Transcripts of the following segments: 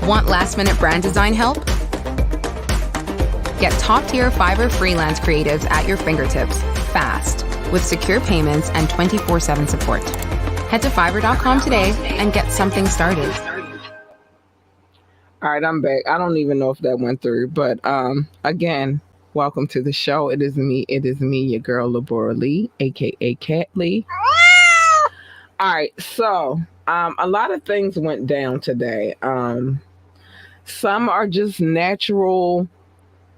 Want last-minute brand design help? Get top-tier Fiverr freelance creatives at your fingertips, fast, with secure payments and 24/7 support. Head to Fiverr.com today and get something started. All right, I'm back. I don't even know if that went through, but again, welcome to the show. It is me, your girl, Labora Lee, aka Cat Lee. All right, so a lot of things went down today. Some are just natural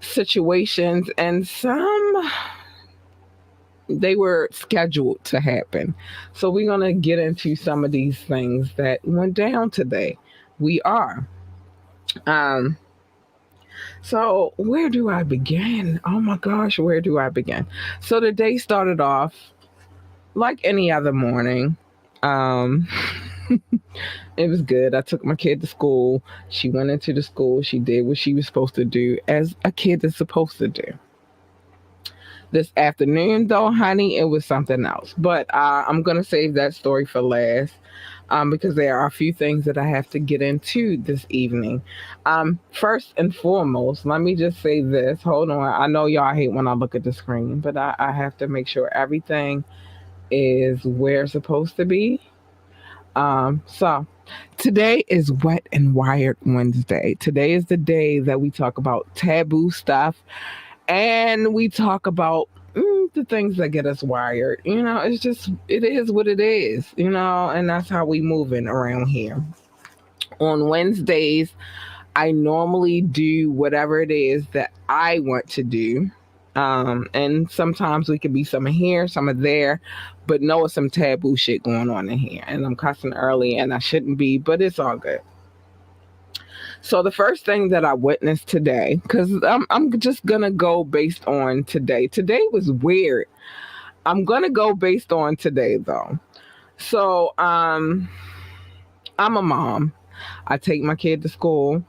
situations, and some they were scheduled to happen. So we're gonna get into some of these things that went down today. We are. So where do I begin? Oh my gosh, where do I begin? So the day started off like any other morning. It was good. I took my kid to school. She went into the school. She did what she was supposed to do, as a kid is supposed to do. This afternoon, though, honey, it was something else. But I'm going to save that story for last. Because there are a few things that I have to get into this evening. First and foremost, let me just say this. Hold on. I know y'all hate when I look at the screen, but I have to make sure everything is where it's supposed to be. So today is Wet and Wired Wednesday. Today is the day that we talk about taboo stuff, and we talk about the things that get us wired. It is what it is, and that's how we moving around here. On Wednesdays, I normally do whatever it is that I want to do. And sometimes we could be some here, some are there, but know some taboo shit going on in here. And I'm cussing early and I shouldn't be, but it's all good. So the first thing that I witnessed today, because I'm just going to go based on today. Today was weird. I'm going to go based on today, though. So I'm a mom. I take my kid to school.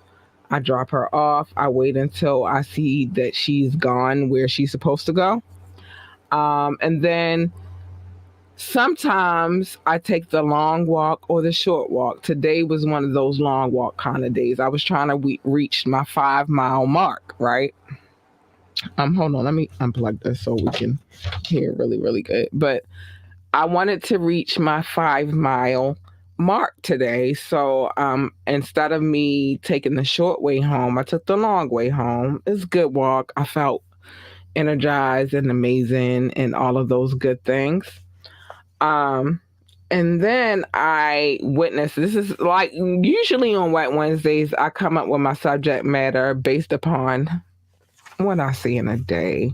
I drop her off. I wait until I see that she's gone where she's supposed to go. And then sometimes I take the long walk or the short walk. Today was one of those long walk kind of days. I was trying to reach my 5-mile mark, right? Hold on, let me unplug this so we can hear really, really good. But I wanted to reach my 5-mile mark today. So instead of me taking the short way home, I took the long way home. It's a good walk. I felt energized and amazing and all of those good things. And then I witnessed, this is like usually on Wet Wednesdays, I come up with my subject matter based upon what I see in a day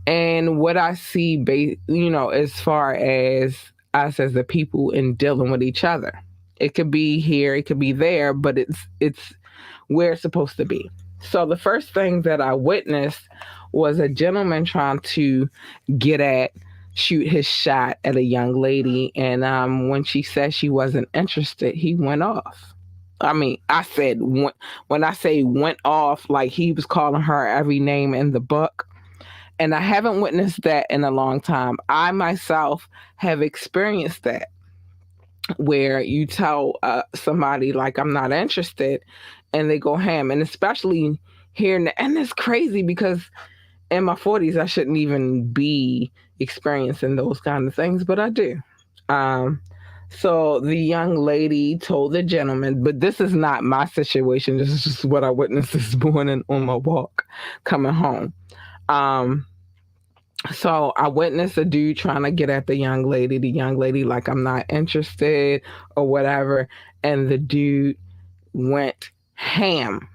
and what I see, as far as us as the people in dealing with each other. It could be here, it could be there, but it's where it's supposed to be. So the first thing that I witnessed was a gentleman trying to shoot his shot at a young lady. And when she said she wasn't interested, he went off. I mean, I said, when I say went off, like he was calling her every name in the book. And I haven't witnessed that in a long time. I myself have experienced that, where you tell somebody like I'm not interested and they go ham. And especially here, and it's crazy because in my 40s, I shouldn't even be experiencing those kind of things, but I do. So the young lady told the gentleman, but this is not my situation. This is just what I witnessed this morning on my walk coming home. So I witnessed a dude trying to get at the young lady like I'm not interested or whatever. And the dude went ham.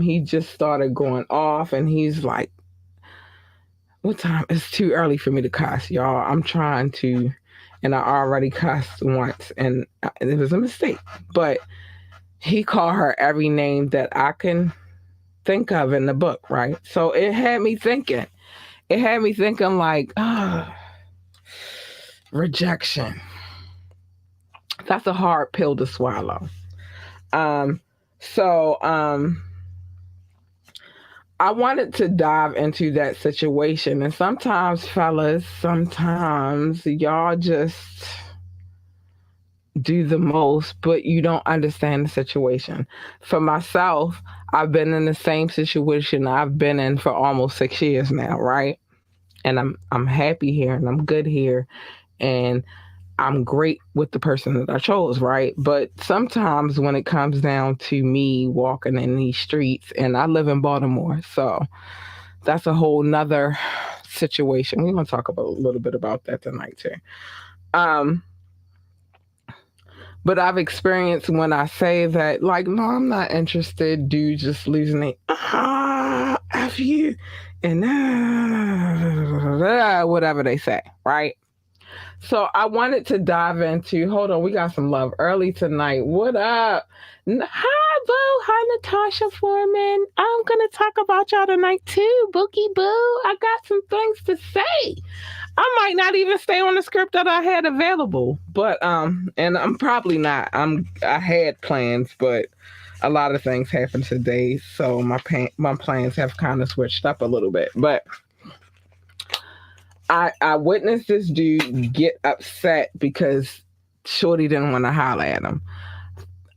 He just started going off and he's like, what time? It's too early for me to cuss, y'all. I'm trying to, and I already cussed once and it was a mistake. But he called her every name that I can think of in the book, right? So it had me thinking. It had me thinking like, rejection. That's a hard pill to swallow. So I wanted to dive into that situation. And sometimes, fellas, y'all just, do the most, but you don't understand the situation. For myself, I've been in the same situation I've been in for almost 6 years now, right? And I'm happy here and I'm good here and I'm great with the person that I chose, right? But sometimes when it comes down to me walking in these streets, and I live in Baltimore, so that's a whole nother situation. We're gonna talk about a little bit about that tonight too. Um, but I've experienced when I say that, like, no, I'm not interested, dude, just losing it. F you, and whatever they say, right? So I wanted to dive into. Hold on, we got some love early tonight. What up? Hi, Boo. Hi, Natasha Foreman. I'm gonna talk about y'all tonight too, Bookie Boo. I got some things to say. I might not even stay on the script that I had available, but and I'm probably not. I had plans, but a lot of things happened today, so my plans have kind of switched up a little bit. But I witnessed this dude get upset because Shorty didn't want to holler at him.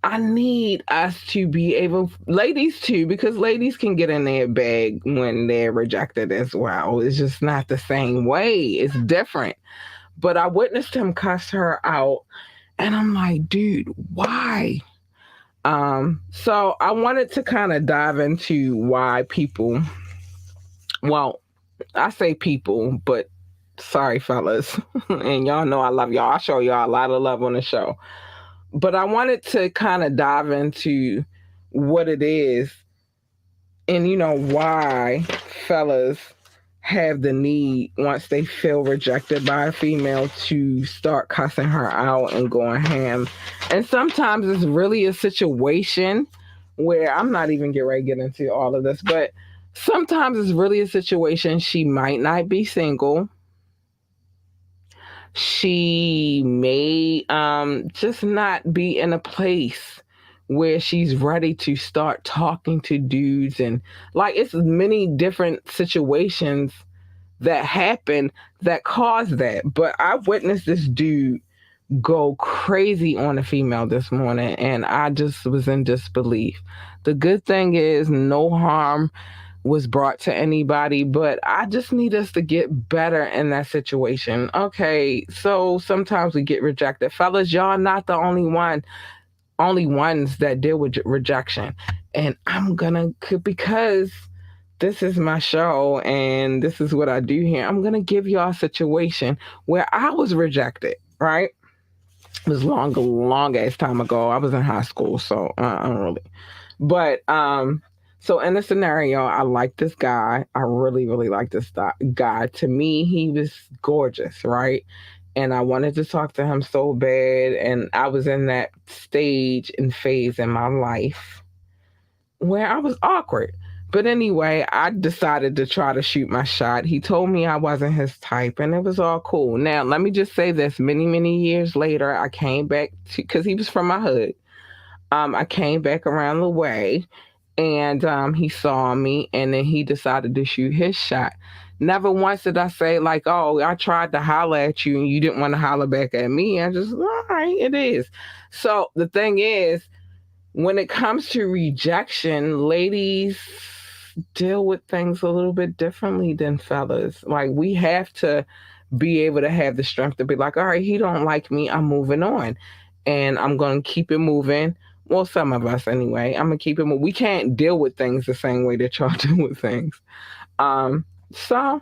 I need us to be able, ladies too, because ladies can get in their bag when they're rejected as well. It's just not the same way. It's different. But I witnessed him cuss her out, and I'm like, dude, why? So I wanted to kind of dive into why people, well, I say people, but sorry, fellas. And y'all know I love y'all. I show y'all a lot of love on the show. But I wanted to kind of dive into what it is and, why fellas have the need once they feel rejected by a female to start cussing her out and going ham. And sometimes it's really a situation where I'm not even getting ready to get into all of this, but sometimes it's really a situation she might not be single. She may just not be in a place where she's ready to start talking to dudes, and like it's many different situations that happen that cause that. But I witnessed this dude go crazy on a female this morning, and I just was in disbelief. The good thing is no harm was brought to anybody, but I just need us to get better in that situation. Okay, so sometimes we get rejected. Fellas, y'all not the only ones that deal with rejection. And I'm gonna, because this is my show and this is what I do here, I'm gonna give y'all a situation where I was rejected, right? It was long ass time ago. I was in high school, so I don't really. But so in the scenario, I like this guy. I really, really like this guy. To me, he was gorgeous, right? And I wanted to talk to him so bad. And I was in that stage and phase in my life where I was awkward. But anyway, I decided to try to shoot my shot. He told me I wasn't his type, and it was all cool. Now, let me just say this: many, many years later, I came back to, because he was from my hood. I came back around the way, and he saw me, and then he decided to shoot his shot. Never once did I say like, "Oh, I tried to holler at you and you didn't want to holler back at me." I just, all right, it is. So the thing is, when it comes to rejection, ladies deal with things a little bit differently than fellas. Like we have to be able to have the strength to be like, all right, he don't like me, I'm moving on. And I'm gonna keep it moving. Well, some of us anyway. I'm gonna keep it moving. We can't deal with things the same way that y'all deal with things. So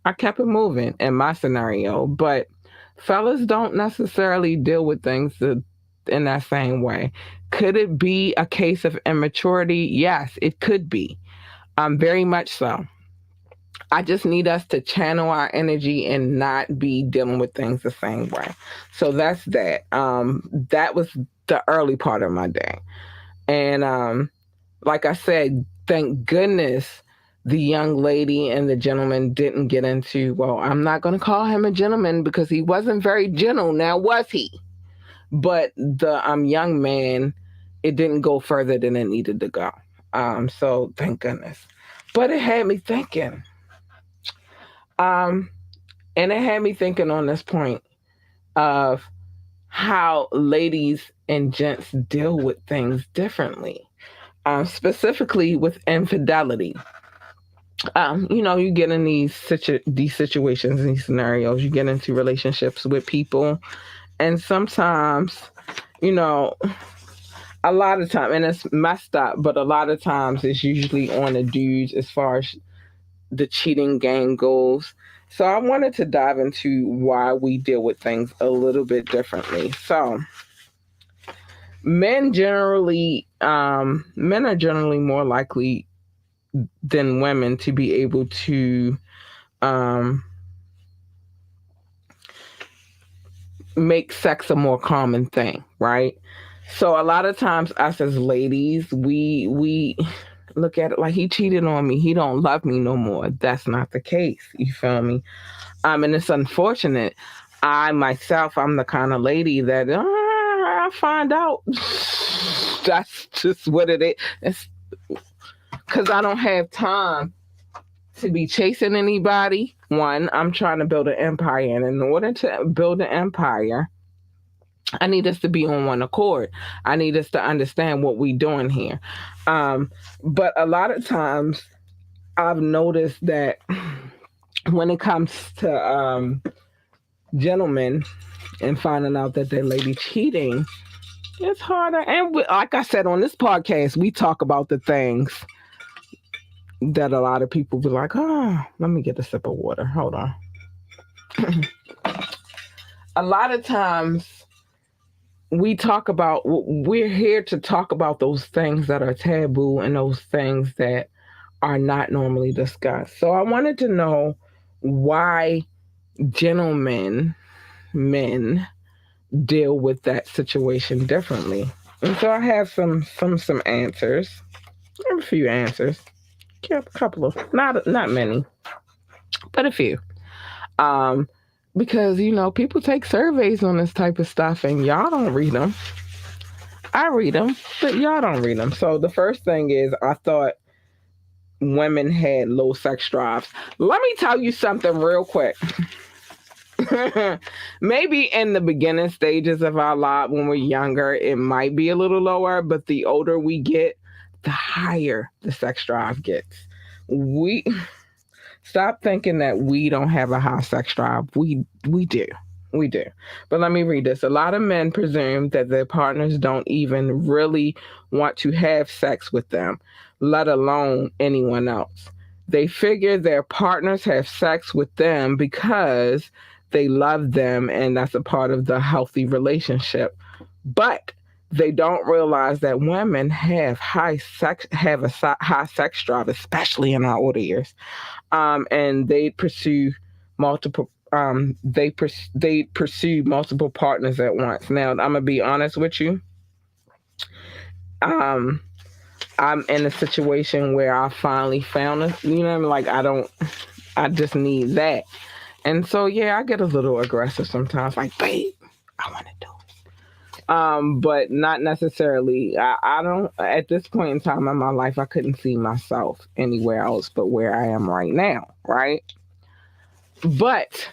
I kept it moving in my scenario. But fellas don't necessarily deal with things in that same way. Could it be a case of immaturity? Yes, it could be. Very much so. I just need us to channel our energy and not be dealing with things the same way. So that's that. That was the early part of my day. And like I said, thank goodness the young lady and the gentleman didn't get into, well, I'm not going to call him a gentleman because he wasn't very gentle. Now, was he? But the young man, it didn't go further than it needed to go. So thank goodness. But it had me thinking. Um, and it had me thinking on this point of how ladies and gents deal with things differently, specifically with infidelity. You get in these situations, these scenarios. You get into relationships with people, and sometimes, you know, a lot of time, and it's messed up, but a lot of times it's usually on the dudes as far as the cheating game goes. So I wanted to dive into why we deal with things a little bit differently. So men are generally more likely than women to be able to um, make sex a more common thing, right? So a lot of times us as ladies, we look at it like he cheated on me, he don't love me no more. That's not the case. You feel me? And it's unfortunate. I myself, I'm the kind of lady that I find out that's just what it is. It's because I don't have time to be chasing anybody. One, I'm trying to build an empire, and in order to build an empire, I need us to be on one accord. I need us to understand what we're doing here. But a lot of times, I've noticed that when it comes to gentlemen and finding out that their lady cheating, it's harder. And like I said on this podcast, we talk about the things that a lot of people be like, oh, let me get a sip of water. Hold on. A lot of times we're here to talk about those things that are taboo and those things that are not normally discussed. So I wanted to know why men deal with that situation differently. And so I have some answers. I have a few answers. A couple of not many, but a few. Um, because people take surveys on this type of stuff, and y'all don't read them. I read them, but y'all don't read them. So the first thing is, I thought women had low sex drives. Let me tell you something real quick. Maybe in the beginning stages of our life when we're younger, it might be a little lower, but the older we get, the higher the sex drive gets. We stop thinking that we don't have a high sex drive. We do. We do. But let me read this. A lot of men presume that their partners don't even really want to have sex with them, let alone anyone else. They figure their partners have sex with them because they love them and that's a part of the healthy relationship. But they don't realize that women have high sex drive, especially in our older years, and they pursue multiple they pursue multiple partners at once. Now, I'm gonna be honest with you. Um, I'm in a situation where I finally found this. You know what I mean? Like I just need that. And so yeah, I get a little aggressive sometimes. Like, babe, I want to do it. But not necessarily. I don't. At this point in time in my life, I couldn't see myself anywhere else but where I am right now. Right. But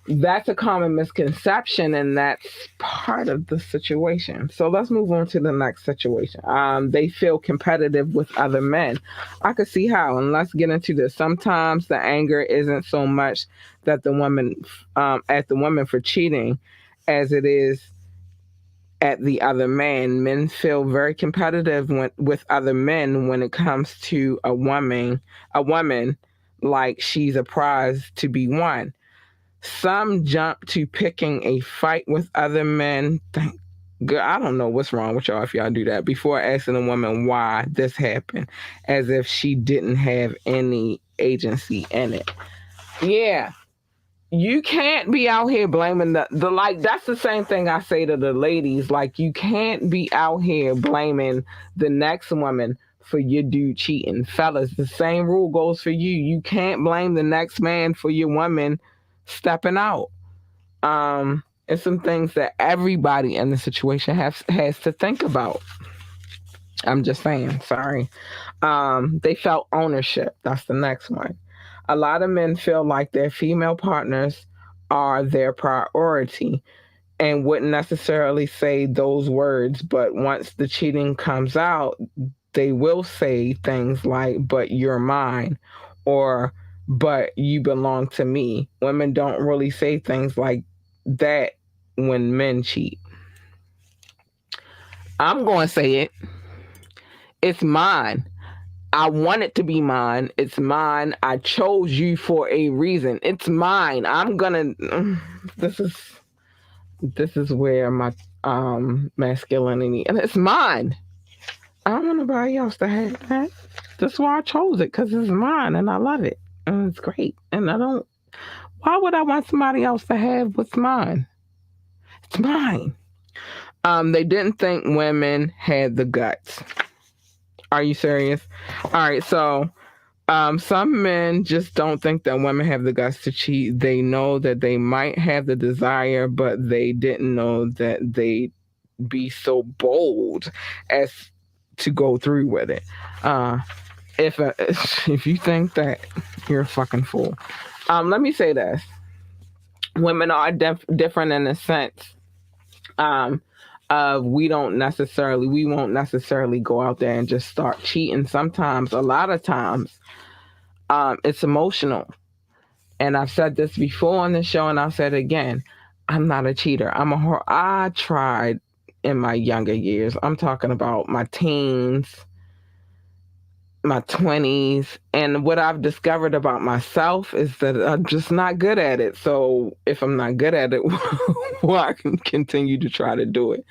that's a common misconception, and that's part of the situation. So let's move on to the next situation. They feel competitive with other men. I could see how, and let's get into this. Sometimes the anger isn't so much that the woman at the woman for cheating as it is at the other man. Men feel very competitive with other men when it comes to a woman, like she's a prize to be won. Some jump to picking a fight with other men. Thank God, I don't know what's wrong with y'all if y'all do that before asking a woman why this happened, as if she didn't have any agency in it. Yeah, you can't be out here blaming the like. That's the same thing I say to the ladies. Like, you can't be out here blaming the next woman for your dude cheating. Fellas, the same rule goes for you. You can't blame the next man for your woman stepping out. It's some things that everybody in the situation has to think about. I'm just saying, sorry. They felt ownership. That's the next one. A lot of men feel like their female partners are their priority. and wouldn't necessarily say those words, but once the cheating comes out, they will say things like, but you're mine, or but you belong to me. Women don't really say things like that when men cheat. I'm going to say it. It's mine. I want it to be mine. It's mine. I chose you for a reason. It's mine. I'm going to this is where my masculinity, and it's mine. I don't want nobody else to have that. That's why I chose it, because it's mine and I love it. And it's great. And I don't, why would I want somebody else to have what's mine? It's mine. They didn't think women had the guts. Are you serious? All right, so some men just don't think that women have the guts to cheat. They know that they might have the desire, but they didn't know that they'd be so bold as to go through with it. If you think that, you're a fucking fool. Let me say this: women are different in a sense. We won't necessarily go out there and just start cheating. Sometimes, a lot of times, it's emotional. And I've said this before on the show, and I'll say it again. I'm not a cheater. I tried in my younger years. I'm talking about my teens, my 20s. And what I've discovered about myself is that I'm just not good at it. So if I'm not good at it, well, I can continue to try to do it.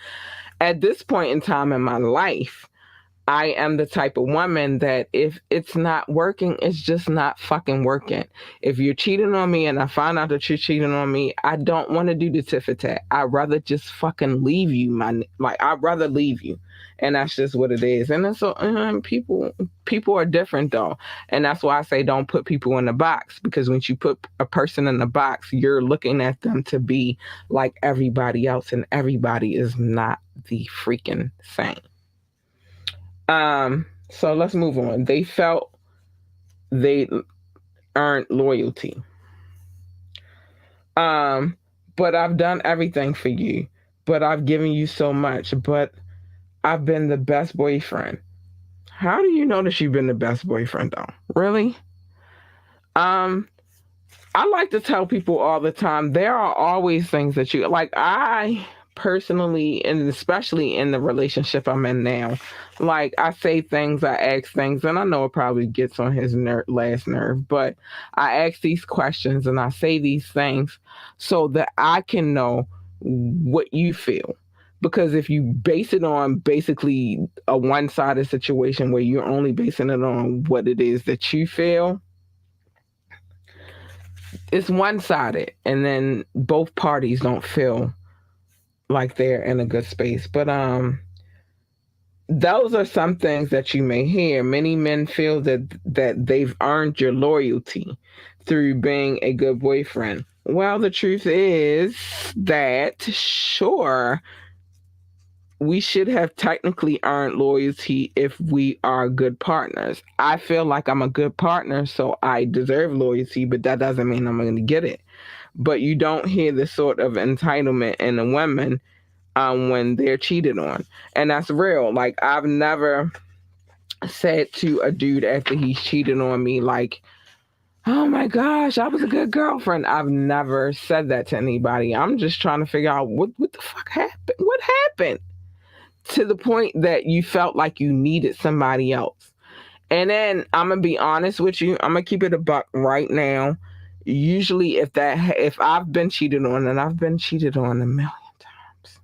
At this point in time in my life, I am the type of woman that if it's not working, it's just not fucking working. If you're cheating on me and I find out that you're cheating on me, I don't want to do the tit for tat. I'd rather just fucking leave you, I'd rather leave you. And that's just what it is. And so people are different though. And that's why I say don't put people in a box, because when you put a person in a box, you're looking at them to be like everybody else, and everybody is not the freaking same. So let's move on. They felt they earned loyalty. But I've done everything for you. But I've given you so much. But I've been the best boyfriend. How do you know that you've been the best boyfriend though? Really? I like to tell people all the time, there are always things that you like. I personally, and especially in the relationship I'm in now, like I say things, I ask things, and I know it probably gets on his last nerve, but I ask these questions and I say these things so that I can know what you feel. Because if you base it on basically a one-sided situation where you're only basing it on what it is that you feel, it's one-sided, and then both parties don't feel like they're in a good space. But those are some things that you may hear. Many men feel that they've earned your loyalty through being a good boyfriend. Well, the truth is that sure, we should have technically earned loyalty if we are good partners. I feel like I'm a good partner, so I deserve loyalty, but that doesn't mean I'm going to get it. But you don't hear this sort of entitlement in a woman when they're cheated on. And that's real. Like, I've never said to a dude after he's cheated on me, like, oh my gosh, I was a good girlfriend. I've never said that to anybody. I'm just trying to figure out what the fuck happened. What happened? To the point that you felt like you needed somebody else. And then I'm gonna be honest with you. I'm gonna keep it a buck right now. Usually, if I've been cheated on, and I've been cheated on a million times,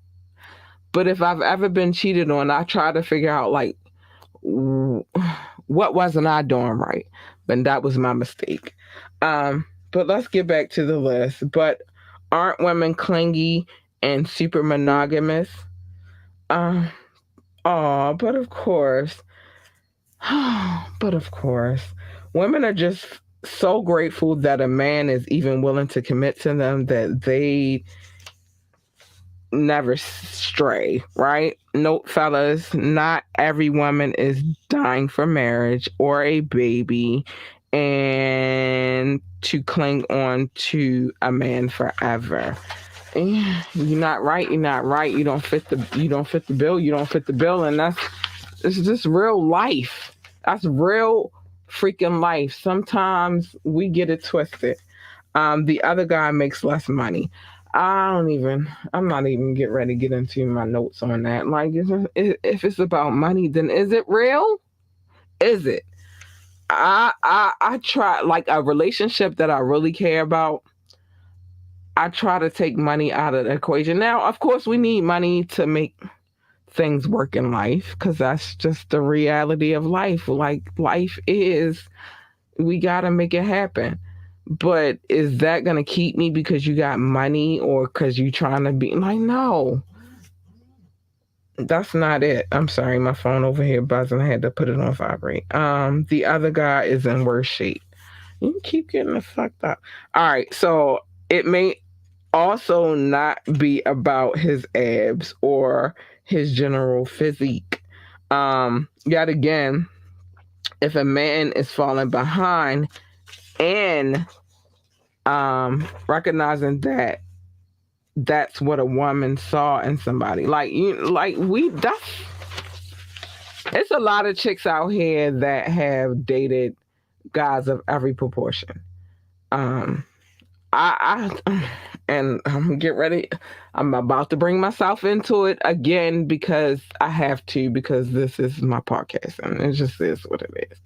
but if I've ever been cheated on, I try to figure out like what wasn't I doing right, and that was my mistake. But let's get back to the list. But aren't women clingy and super monogamous? Uh, but of course, women are just so grateful that a man is even willing to commit to them that they never stray, right? Note, fellas, not every woman is dying for marriage or a baby and to cling on to a man forever. you're not right. You're not right. You don't fit the. You don't fit the bill. You don't fit the bill, and it's just real life. That's real freaking life. Sometimes we get it twisted. The other guy makes less money. I'm not even get ready to get into my notes on that. Like, if it's about money, then is it real? Is it? I try, like, a relationship that I really care about. I try to take money out of the equation. Now, of course, we need money to make things work in life because that's just the reality of life. Like, life is, we got to make it happen. But is that going to keep me because you got money or because you trying to be like, no, that's not it. I'm sorry, my phone over here buzzing. I had to put it on vibrate. The other guy is in worse shape. You keep getting it fucked up. All right, so it may also not be about his abs or his general physique. Yet again, if a man is falling behind and recognizing that that's what a woman saw in somebody, it's a lot of chicks out here that have dated guys of every proportion. um I and I'm get ready. I'm about to bring myself into it again because I have to, because this is my podcast and it just is what it is.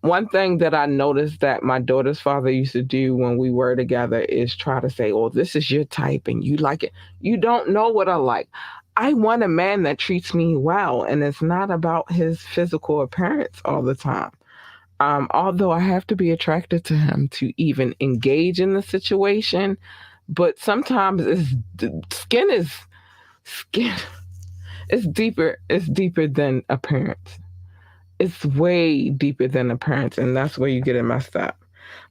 One thing that I noticed that my daughter's father used to do when we were together is try to say, "Oh, this is your type and you like it." You don't know what I like. I want a man that treats me well, and it's not about his physical appearance all the time. Although I have to be attracted to him to even engage in the situation, but sometimes skin is skin. It's deeper. It's deeper than appearance. It's way deeper than appearance, and that's where you get it messed up.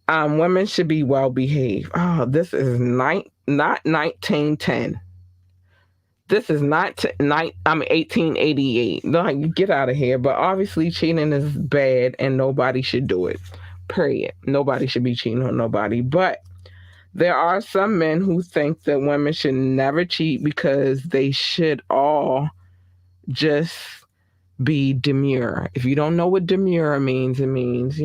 Women should be well behaved. Oh, this is not 1910. This is not I'm 1888. Like, get out of here. But obviously, cheating is bad, and nobody should do it. Period. Nobody should be cheating on nobody. But there are some men who think that women should never cheat because they should all just be demure. If you don't know what demure means, it means,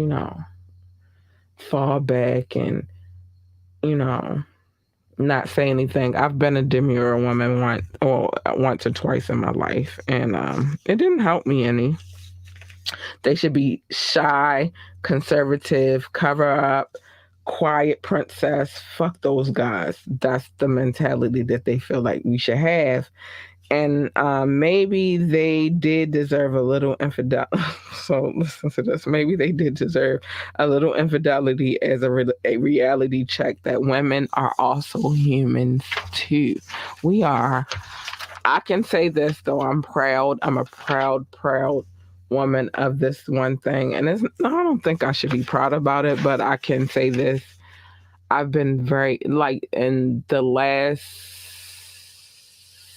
fall back and, not say anything. I've been a demure woman once or twice in my life, and it didn't help me any. They should be shy, conservative, cover up, quiet princess. Fuck those guys. That's the mentality that they feel like we should have. And maybe they did deserve a little infidelity. So listen to this. Maybe they did deserve a little infidelity as a reality check that women are also humans too. We are. I can say this though. I'm proud. I'm a proud woman of this one thing. And I don't think I should be proud about it, but I can say this. I've been very, like, in the last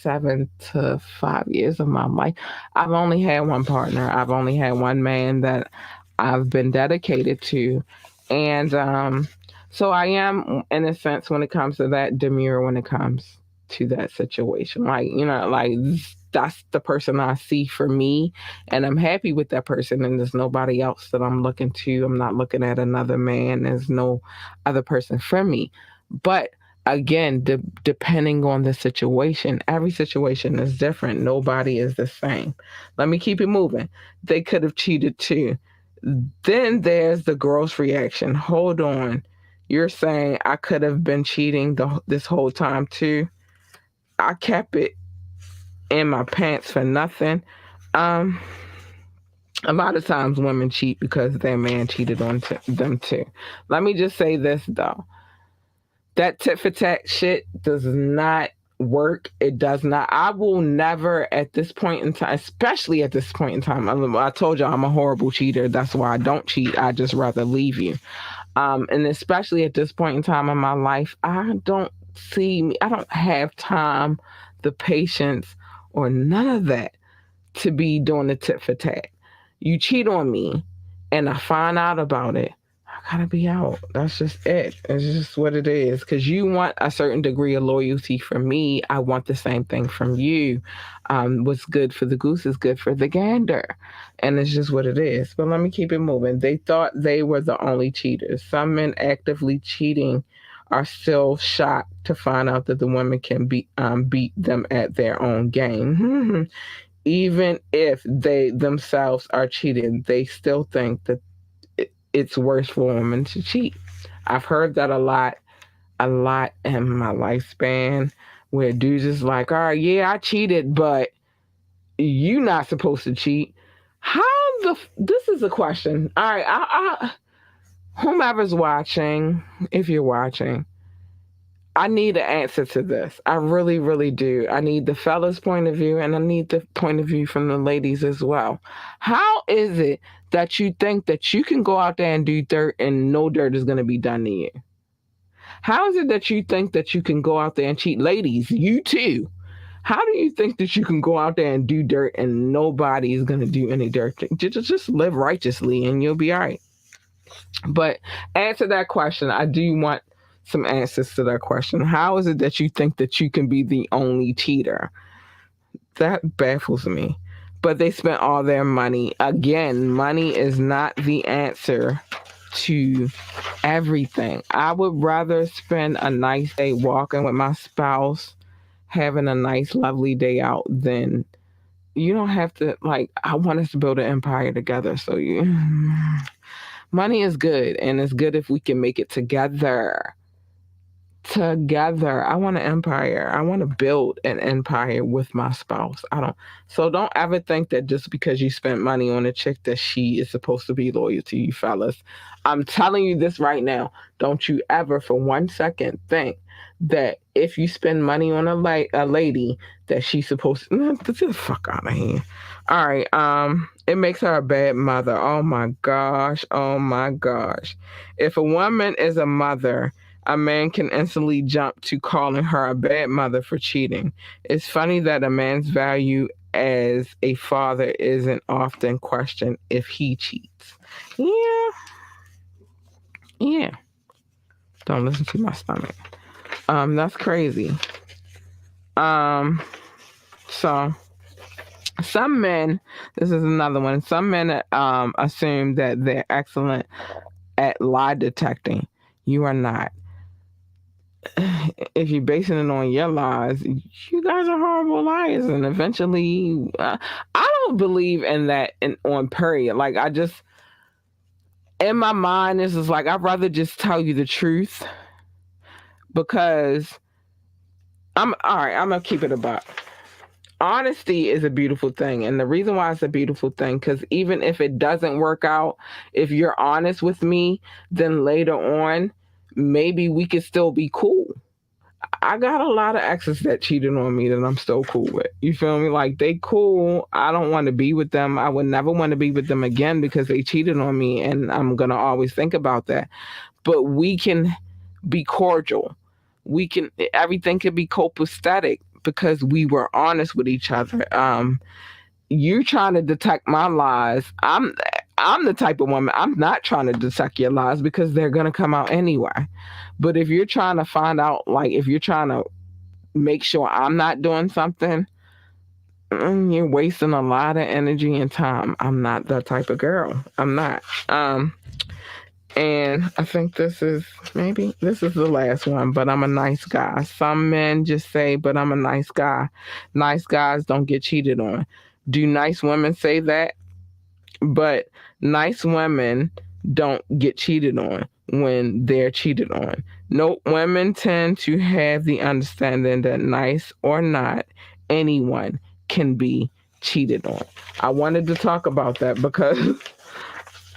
7 to 5 years of my life, I've only had one partner. I've only had one man that I've been dedicated to. And so I am, in a sense, when it comes to that, demure when it comes to that situation. Like, that's the person I see for me, and I'm happy with that person, and there's nobody else that I'm looking to. I'm not looking at another man. There's no other person for me. But again, depending on the situation, every situation is different. Nobody is the same. Let me keep it moving. They could have cheated too. Then there's the girl's reaction. Hold on. You're saying I could have been cheating this whole time too? I kept it in my pants for nothing. A lot of times women cheat because their man cheated on them too. Let me just say this though. That tit for tat shit does not work. It does not. I will never, at this point in time, especially at this point in time, I told you I'm a horrible cheater. That's why I don't cheat. I just rather leave you. And especially at this point in time in my life, I don't have time, the patience, or none of that to be doing the tit for tat. You cheat on me and I find out about it. I gotta be out. That's just it. It's just what it is. Because you want a certain degree of loyalty from me. I want the same thing from you. What's good for the goose is good for the gander. And it's just what it is. But let me keep it moving. They thought they were the only cheaters. Some men actively cheating are still shocked to find out that the women can beat them at their own game. Even if they themselves are cheating, they still think that it's worse for women to cheat. I've heard that a lot in my lifespan where dudes is like, all right, yeah, I cheated, but you not supposed to cheat. How this is a question. All right, whomever's watching, if you're watching, I need an answer to this. I really, really do. I need the fellas' point of view and I need the point of view from the ladies as well. How is it that you think that you can go out there and do dirt and no dirt is going to be done to you? How is it that you think that you can go out there and cheat? Ladies, you too. How do you think that you can go out there and do dirt and nobody is going to do any dirt? Just live righteously and you'll be all right. But answer that question. I do want some answers to that question. How is it that you think that you can be the only cheater? That baffles me. But they spent all their money. Again, money is not the answer to everything. I would rather spend a nice day walking with my spouse, having a nice, lovely day out than you don't have to, like, I want us to build an empire together. So money is good and it's good if we can make it together. Together. I want an empire. I want to build an empire with my spouse. So don't ever think that just because you spent money on a chick that she is supposed to be loyal to you, fellas. I'm telling you this right now. Don't you ever for 1 second think that if you spend money on a lady that she's supposed to get the fuck out of here. All right. It makes her a bad mother. Oh my gosh. Oh my gosh. If a woman is a mother, a man can instantly jump to calling her a bad mother for cheating. It's funny that a man's value as a father isn't often questioned if he cheats. Yeah. Yeah. Don't listen to my stomach. That's crazy. So some men, this is another one. Some men assume that they're excellent at lie detecting. You are not. If you're basing it on your lies, you guys are horrible liars, and eventually, I don't believe in that. On period, like I just in my mind, this is like I'd rather just tell you the truth because I'm all right. I'm gonna keep it about. Honesty is a beautiful thing, and the reason why it's a beautiful thing because even if it doesn't work out, if you're honest with me, then later on, maybe we could still be cool. I got a lot of exes that cheated on me that I'm still cool with. You feel me? Like they cool. I don't want to be with them. I would never want to be with them again because they cheated on me and I'm going to always think about that. But we can be cordial. Everything can be copacetic because we were honest with each other. You trying to detect my lies. I'm the type of woman, I'm not trying to detect your lies because they're going to come out anyway. But if you're trying to find out, like, if you're trying to make sure I'm not doing something, you're wasting a lot of energy and time. I'm not that type of girl. I'm not. And I think this is the last one, but I'm a nice guy. Some men just say, but I'm a nice guy. Nice guys don't get cheated on. Do nice women say that? But nice women don't get cheated on when they're cheated on. No, women tend to have the understanding that nice or not, anyone can be cheated on. I wanted to talk about that because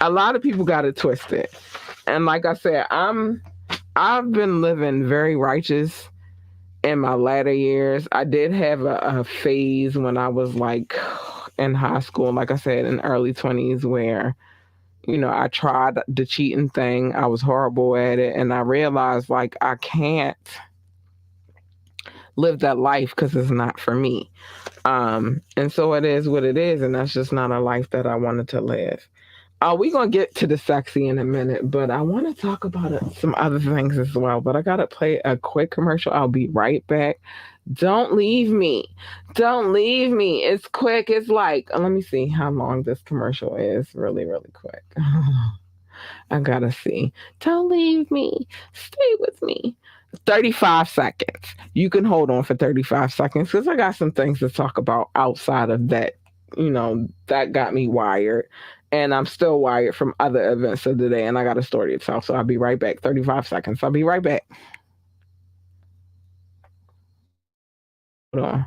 a lot of people got it twisted. And like I said, I've been living very righteous in my latter years. I did have a phase when I was like in high school, like I said, in early 20s where, I tried the cheating thing. I was horrible at it. And I realized like I can't live that life because it's not for me. And so it is what it is. And that's just not a life that I wanted to live. We're going to get to the sexy in a minute, but I want to talk about some other things as well. But I got to play a quick commercial. I'll be right back. Don't leave me. Don't leave me. It's quick. It's like, let me see how long this commercial is. Really, really quick. I got to see. Don't leave me. Stay with me. 35 seconds. You can hold on for 35 seconds because I got some things to talk about outside of that. That got me wired. And I'm still wired from other events of the day. And I got a story to tell. So I'll be right back. 35 seconds. I'll be right back. Hold on.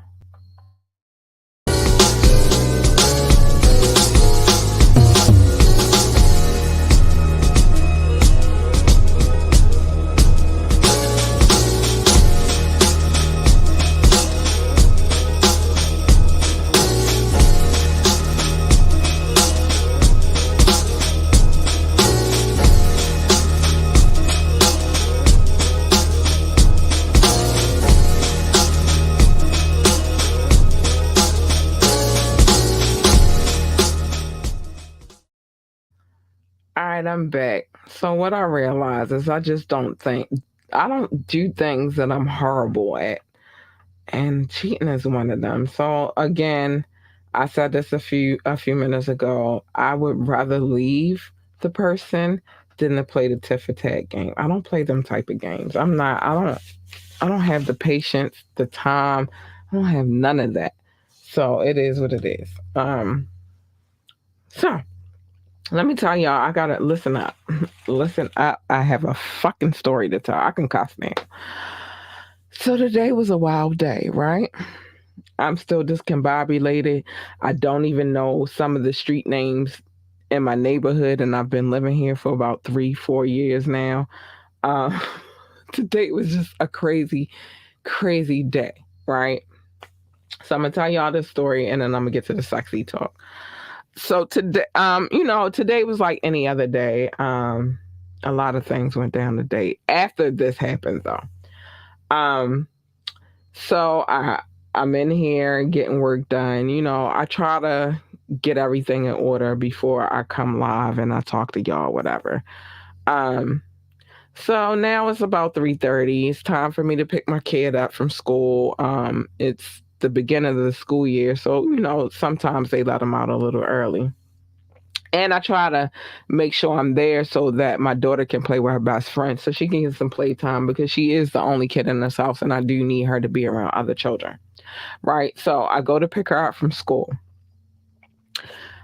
All right, I'm back. So what I realize is I don't do things that I'm horrible at, and cheating is one of them. So again, I said this a few minutes ago. I would rather leave the person than to play the tit for tat game. I don't play them type of games. I'm not. I don't have the patience, the time. I don't have none of that. So it is what it is. So let me tell y'all, I gotta listen up. Listen up. I have a fucking story to tell. I can cuss now. So today was a wild day, right? I'm still discombobulated. I don't even know some of the street names in my neighborhood, and I've been living here for about 3, 4 years now. Uh, today was just a crazy, crazy day, right? So I'm gonna tell y'all this story, and then I'm gonna get to the sexy talk. So today, today was like any other day. A lot of things went down today after this happened, though. Um, so I'm in here getting work done. I try to get everything in order before I come live and I talk to y'all, whatever. Um, so now it's about 3:30. It's time for me to pick my kid up from school. It's the beginning of the school year, so sometimes they let them out a little early. And I try to make sure I'm there so that my daughter can play with her best friend so she can get some playtime because she is the only kid in this house and I do need her to be around other children. Right. So I go to pick her up from school.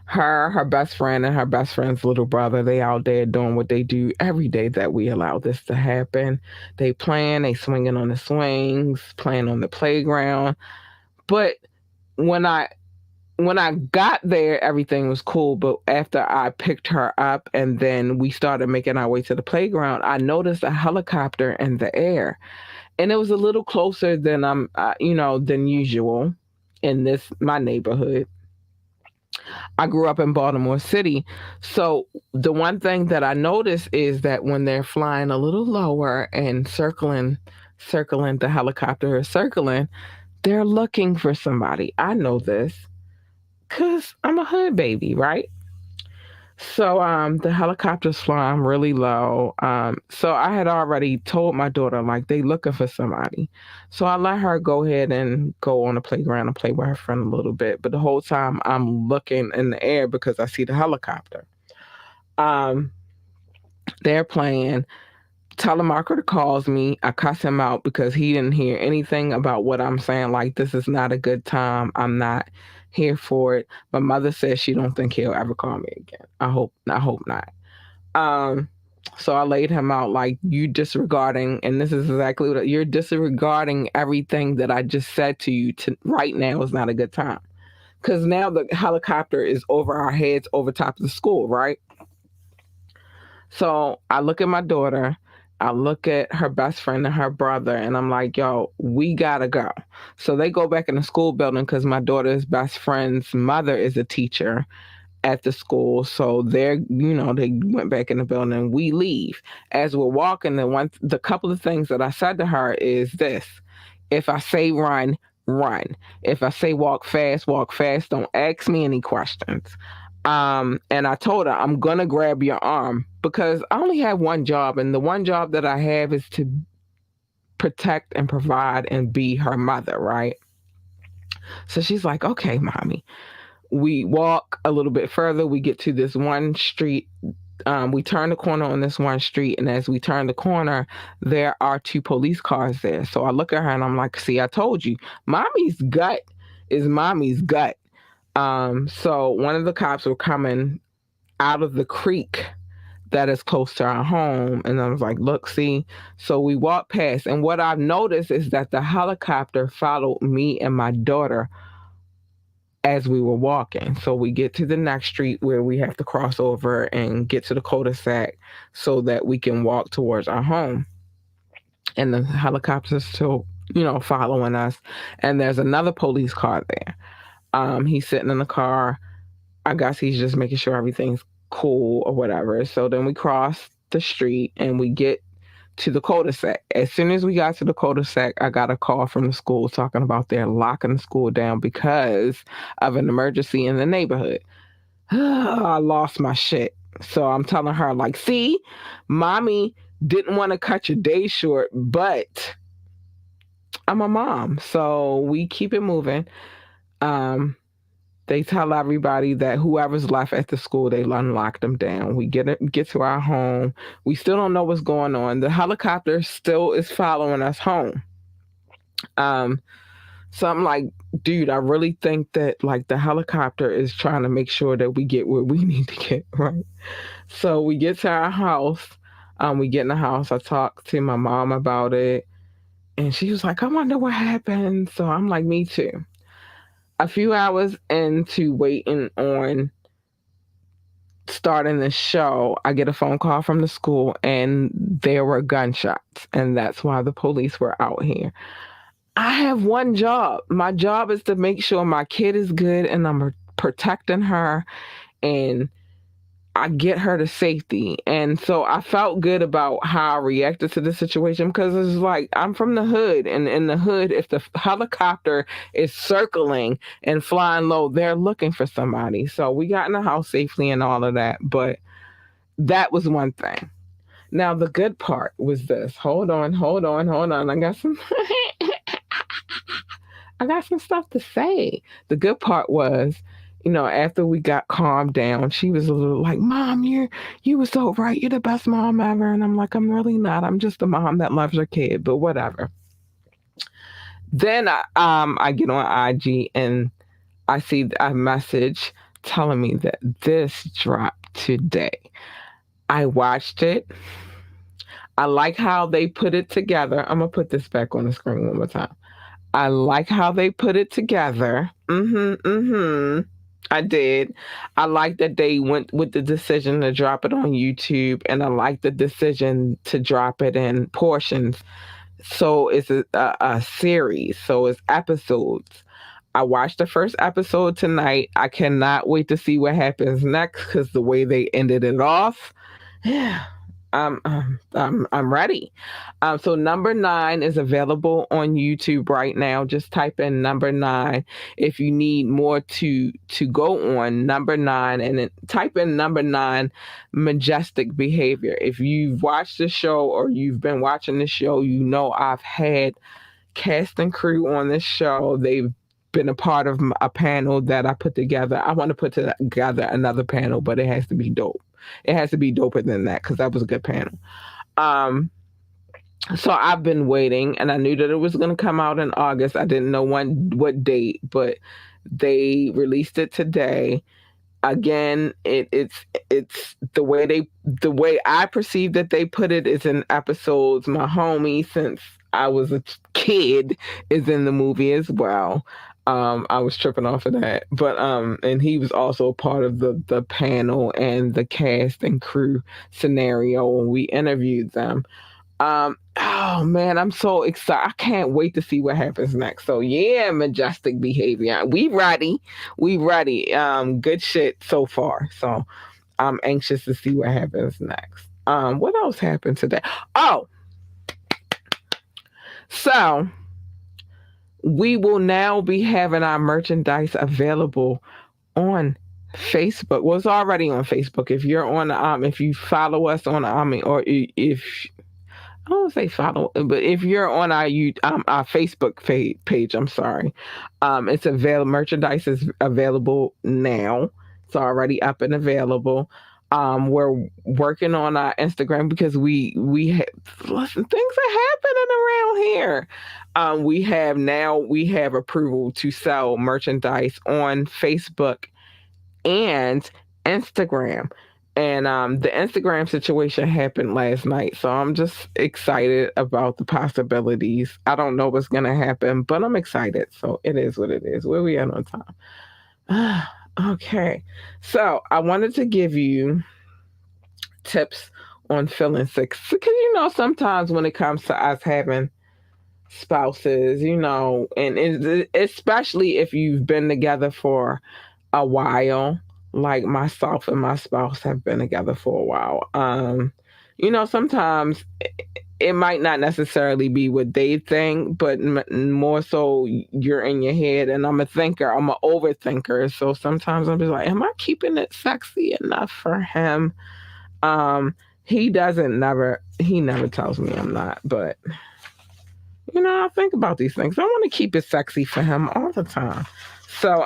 Her best friend, and her best friend's little brother, they out there doing what they do every day that we allow this to happen. They playing, they swinging on the swings, playing on the playground. But when I when I got there, everything was cool. But after I picked her up and then we started making our way to the playground, I noticed a helicopter in the air, and it was a little closer than usual in this my neighborhood. I grew up in Baltimore City, so the one thing that I noticed is that when they're flying a little lower and circling the helicopter is circling, they're looking for somebody. I know this because I'm a hood baby, right? So the helicopter's flying really low. So I had already told my daughter like they looking for somebody. So I let her go ahead and go on the playground and play with her friend a little bit. But the whole time I'm looking in the air because I see the helicopter. Um, they're playing. Telemarketer calls me. I cuss him out because he didn't hear anything about what I'm saying. Like, this is not a good time. I'm not here for it. My mother says she don't think he'll ever call me again. I hope not. Um, so I laid him out like you disregarding, and this is exactly what you're disregarding everything that I just said to you. To right now is not a good time because now the helicopter is over our heads, over top of the school, right? So I look at my daughter, I look at her best friend and her brother, and I'm like, yo, we gotta go. So they go back in the school building because my daughter's best friend's mother is a teacher at the school. So they went back in the building. We leave. As we're walking, the couple of things that I said to her is this: if I say run, run. If I say walk fast, walk fast. Don't ask me any questions. And I told her, I'm gonna grab your arm because I only have one job, and the one job that I have is to protect and provide and be her mother, right? So she's like, okay, mommy. We walk a little bit further. We get to this one street. We turn the corner on this one street, and as we turn the corner, there are two police cars there. So I look at her and I'm like, see, I told you, mommy's gut is mommy's gut. So one of the cops were coming out of the creek that is close to our home. And I was like, look, see. So we walked past. And what I've noticed is that the helicopter followed me and my daughter as we were walking. So we get to the next street where we have to cross over and get to the cul-de-sac so that we can walk towards our home. And the helicopter's still, following us. And there's another police car there. He's sitting in the car. I guess he's just making sure everything's cool or whatever. So then we cross the street and we get to the cul-de-sac. As soon as we got to the cul-de-sac, I got a call from the school talking about they're locking the school down because of an emergency in the neighborhood. I lost my shit. So I'm telling her, like, see, mommy didn't want to cut your day short, but I'm a mom. So we keep it moving. They tell everybody that whoever's left at the school, they unlock them down. We get to our home. We still don't know what's going on. The helicopter still is following us home. So I'm like, dude, I really think that like the helicopter is trying to make sure that we get where we need to get, right? So we get to our house. We get in the house. I talked to my mom about it, and she was like, I wonder what happened. So I'm like, me too. A few hours into waiting on starting the show, I get a phone call from the school and there were gunshots. And that's why the police were out here. I have one job. My job is to make sure my kid is good and I'm protecting her and I get her to safety. And so I felt good about how I reacted to the situation because it's like I'm from the hood. And in the hood, if the helicopter is circling and flying low, they're looking for somebody. So we got in the house safely and all of that. But that was one thing. Now, the good part was this. Hold on. I got some stuff to say. The good part was, after we got calmed down, she was a little like, Mom, you were so right. You're the best mom ever. And I'm like, I'm really not. I'm just a mom that loves her kid, but whatever. Then I get on IG and I see a message telling me that this dropped today. I watched it. I like how they put it together. I'm going to put this back on the screen one more time. I like how they put it together. I did. I like that they went with the decision to drop it on YouTube, and I like the decision to drop it in portions. So it's a series, so it's episodes. I watched the first episode tonight. I cannot wait to see what happens next because the way they ended it off, yeah. I'm ready. So number 9 is available on YouTube right now. Just type in number 9 if you need more to go on. Number 9, and then type in number 9 majestic behavior. If you've watched the show or you've been watching the show, I've had cast and crew on this show. They've been a part of a panel that I put together. I want to put together another panel, but it has to be dope. It has to be doper than that because that was a good panel. So I've been waiting, and I knew that it was going to come out in August. I didn't know what date, but they released it today. Again, it's the way I perceive that they put it is in episodes. My homie, since I was a kid, is in the movie as well. I was tripping off of that, but and he was also part of the panel and the cast and crew scenario when we interviewed them. Oh man, I'm so excited! I can't wait to see what happens next. So yeah, majestic behavior. We ready. Good shit so far. So I'm anxious to see what happens next. What else happened today? Oh, so we will now be having our merchandise available on Facebook was already on Facebook. If you're on if you follow us on or if I don't say follow, but if you're on our Facebook page, I'm sorry, it's available. Merchandise is available now. It's already up and available. We're working on our Instagram because listen, things are happening around here. We have approval to sell merchandise on Facebook and Instagram. And the Instagram situation happened last night. So I'm just excited about the possibilities. I don't know what's going to happen, but I'm excited. So it is what it is. Where we at on time? Okay. So I wanted to give you tips on feeling sick. Because, sometimes when it comes to us having spouses, and especially if you've been together for a while, like myself and my spouse have been together for a while. Sometimes it might not necessarily be what they think, but more so you're in your head. And I'm a thinker, I'm an overthinker. So sometimes I'm just like, am I keeping it sexy enough for him? He never tells me I'm not, but I think about these things. I want to keep it sexy for him all the time. So,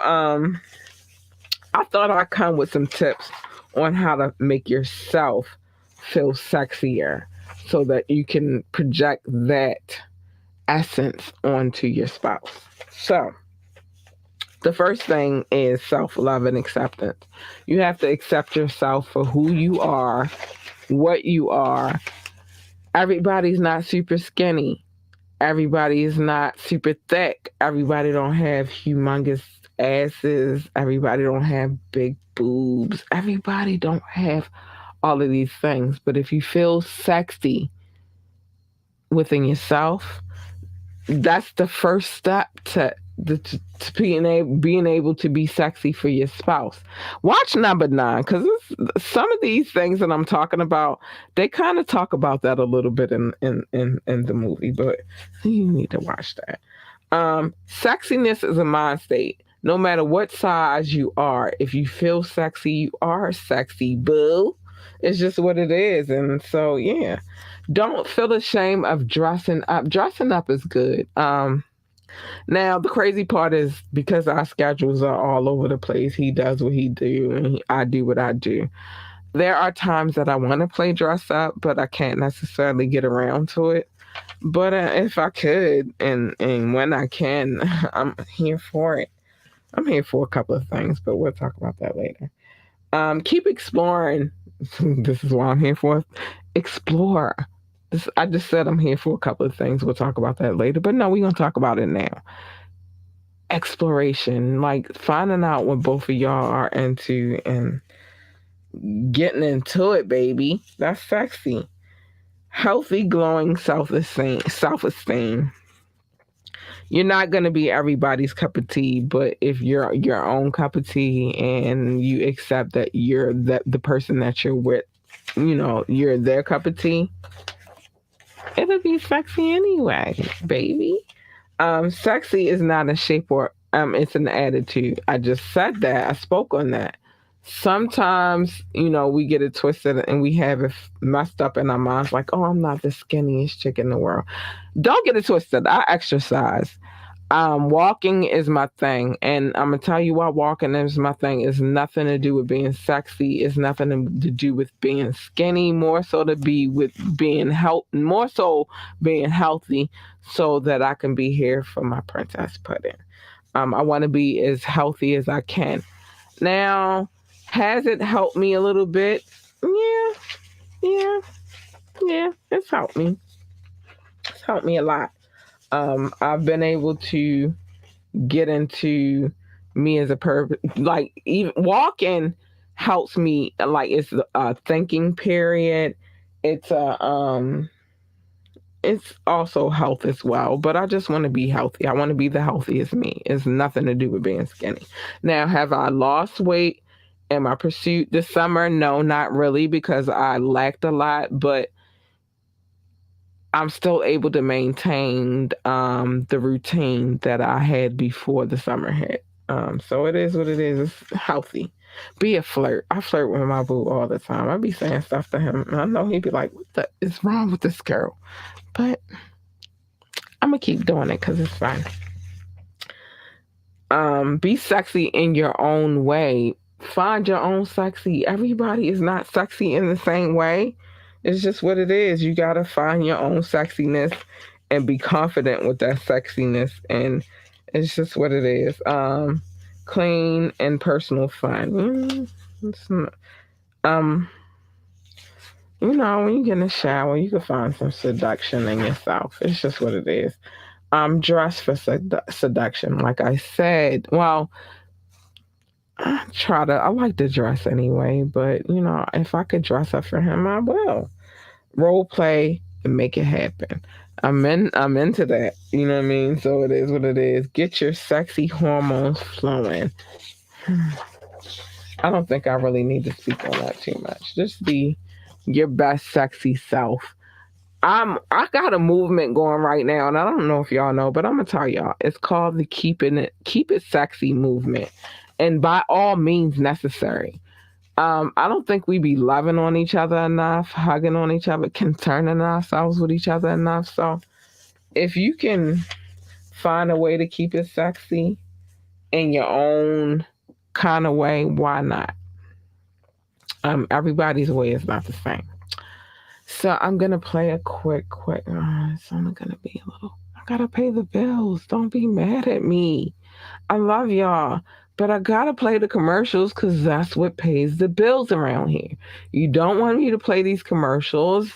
I thought I'd come with some tips on how to make yourself feel sexier so that you can project that essence onto your spouse. So, the first thing is self love and acceptance. You have to accept yourself for who you are, what you are. Everybody's not super skinny. Everybody is not super thick. Everybody don't have humongous asses. Everybody don't have big boobs. Everybody don't have all of these things. But if you feel sexy within yourself, that's the first step to being able to be sexy for your spouse. Watch number 9, because some of these things that I'm talking about, they kind of talk about that a little bit in the movie, but you need to watch that. Sexiness is a mind state. No matter what size you are, if you feel sexy, you are sexy, boo. It's just what it is. And so, yeah, don't feel ashamed of dressing up. Dressing up is good. Now, the crazy part is because our schedules are all over the place, he does what he do and I do what I do. There are times that I want to play dress up, but I can't necessarily get around to it. But if I could, and when I can, I'm here for it. I'm here for a couple of things, but we'll talk about that later. Keep exploring. This is what I'm here for. Explore. I just said I'm here for a couple of things. We'll talk about that later. But no, we're going to talk about it now. Exploration, like finding out what both of y'all are into and getting into it, baby. That's sexy. Healthy, glowing self-esteem. You're not going to be everybody's cup of tea, but if you're your own cup of tea and you accept that you're the person that you're with, you're their cup of tea, it'll be sexy anyway, baby. Sexy is not a shape or it's an attitude. I just said that. I spoke on that. Sometimes, we get it twisted and we have it messed up in our minds like, oh, I'm not the skinniest chick in the world. Don't get it twisted. I exercise. Walking is my thing. And I'm going to tell you why walking is my thing. It's nothing to do with being sexy. It's nothing to do with being skinny. More so to be with being more so being healthy so that I can be here for my princess pudding. I want to be as healthy as I can. Now, has it helped me a little bit? Yeah. It's helped me. It's helped me a lot. I've been able to get into me as a person. Like even walking helps me. Like it's a thinking period. It's it's also health as well. But I just want to be healthy. I want to be the healthiest me. It's nothing to do with being skinny. Now, have I lost weight in my pursuit this summer? No, not really, because I lacked a lot, but I'm still able to maintain the routine that I had before the summer hit. So it is what it is. It's healthy. Be a flirt. I flirt with my boo all the time. I be saying stuff to him, and I know he'd be like, "What the is wrong with this girl?" But I'm gonna keep doing it because it's fun. Be sexy in your own way. Find your own sexy. Everybody is not sexy in the same way. It's just what it is. You gotta find your own sexiness and be confident with that sexiness. And it's just what it is. Clean and personal fun. Um, when you get in the shower, you can find some seduction in yourself. It's just what it is. Dress for seduction. Like I said, well, I like to dress anyway, but if I could dress up for him, I will. Role play and make it happen. I'm into that. You know what I mean? So it is what it is. Get your sexy hormones flowing. I don't think I really need to speak on that too much. Just be your best sexy self. I got a movement going right now, and I don't know if y'all know, but I'm gonna tell y'all. It's called the Keep It Sexy movement, and by all means necessary. I don't think we be loving on each other enough, hugging on each other, concerning ourselves with each other enough. So if you can find a way to keep it sexy in your own kind of way, why not? Everybody's way is not the same. So I'm gonna play a quick. It's only gonna be a little. I gotta pay the bills. Don't be mad at me. I love y'all, but I gotta play the commercials because that's what pays the bills around here. You don't want me to play these commercials.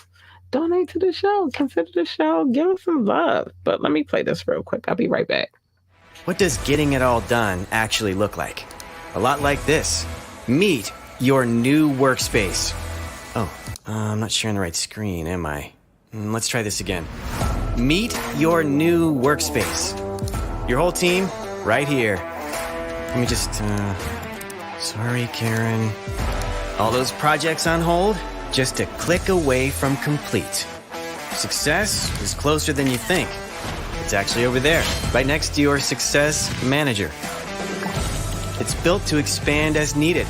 Donate to the show. Consider the show. Give us some love. But let me play this real quick. I'll be right back. What does getting it all done actually look like? A lot like this. Meet your new workspace. Oh, I'm not sharing the right screen, am I? Let's try this again. Meet your new workspace. Your whole team, right here. Let me just, sorry, Karen. All those projects on hold, just a click away from complete. Success is closer than you think. It's actually over there, right next to your Success Manager. It's built to expand as needed.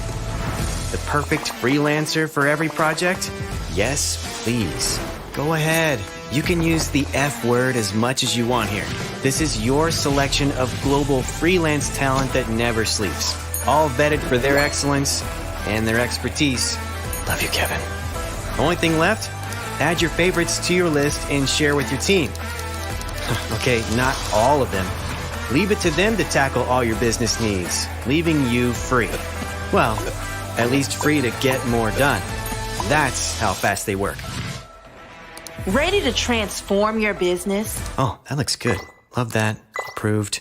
The perfect freelancer for every project? Yes, please. Go ahead. You can use the F word as much as you want here. This is your selection of global freelance talent that never sleeps. All vetted for their excellence and their expertise. Love you, Kevin. Only thing left? Add your favorites to your list and share with your team. Okay, not all of them. Leave it to them to tackle all your business needs, leaving you free. Well, at least free to get more done. That's how fast they work. Ready to transform your business? Oh, that looks good. Love that. Approved.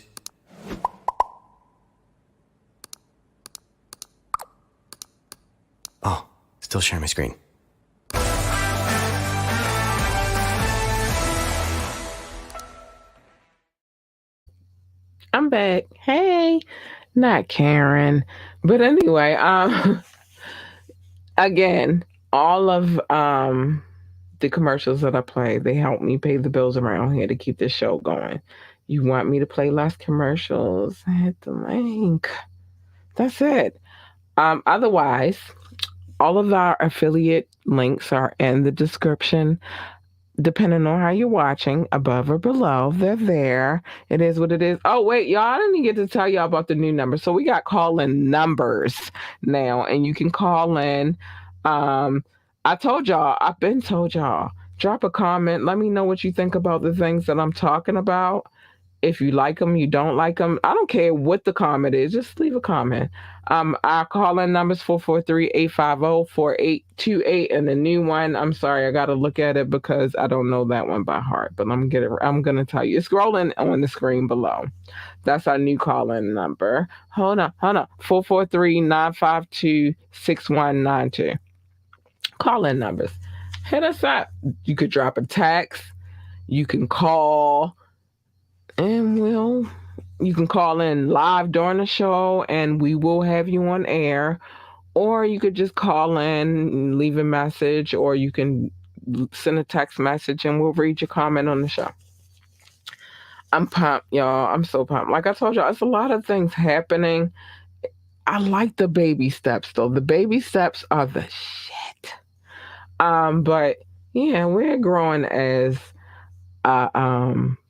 Oh, still sharing my screen. I'm back. Hey, not Karen. But anyway, again, all of the commercials that I play, they help me pay the bills around here to keep this show going. You want me to play less commercials? Hit the link. That's it. Otherwise, all of our affiliate links are in the description. Depending on how you're watching, above or below, they're there. It is what it is. Oh, wait, y'all, I didn't get to tell y'all about the new number. So we got call-in numbers now, and you can call in. I've been told y'all, drop a comment. Let me know what you think about the things that I'm talking about. If you like them, you don't like them. I don't care what the comment is. Just leave a comment. Our call-in number is 443-850-4828. And the new one, I'm sorry, I got to look at it because I don't know that one by heart. But I'm going to tell you. It's scrolling on the screen below. That's our new call-in number. Hold on. 443-952-6192. Call-in numbers. Hit us up. You could drop a text. You can call. And you can call in live during the show and we will have you on air. Or you could just call in and leave a message, or you can send a text message and we'll read your comment on the show. I'm pumped, y'all. I'm so pumped. Like I told y'all, it's a lot of things happening. I like the baby steps though. The baby steps are the shit. But yeah, we're growing as